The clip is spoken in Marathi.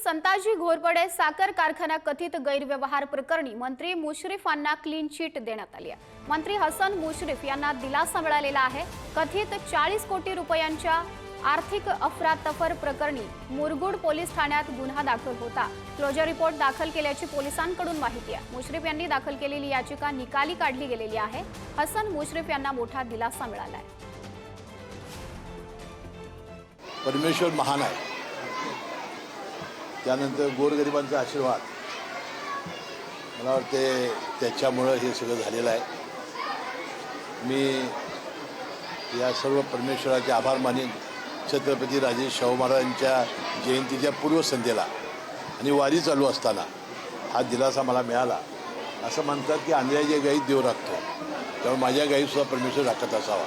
संताजी घोरपडे साखर कारखाना कथित गैरव्यवहार प्रकरणी मंत्री मुश्रीफांना क्लीन चिट देण्यात आली आहे। मंत्री हसन मुश्रीफ यांना दिलासा मिळालेला आहे। कथित 40 कोटी रुपयांच्या आर्थिक अफरातफर प्रकरणी मुरगुड पोलीस ठाण्यात गुन्हा दाखल होता। क्लोजर रिपोर्ट दाखल केल्याची पोलिसांकडून माहिती आहे। मुश्रीफ यांनी दाखल केलेली याचिका निकाली काढली गेलेली आहे। हसन मुश्रीफ यांना मोठा दिलासा मिळाला आहे। परमेश्वर महान आहे, त्यानंतर गोरगरिबांचा आशीर्वाद, मला वाटते त्याच्यामुळं हे सगळं झालेलं आहे। मी या सर्व परमेश्वराचे आभार मानेन। छत्रपती राजे शाहू महाराजांच्या जयंतीच्या पूर्वसंध्येला आणि वारी चालू असताना हा दिलासा मला मिळाला। असं म्हणतात की आंधळ्याच्या गायीत देव राखतो, त्यामुळे माझ्या गायीतसुद्धा परमेश्वर राखत असावा।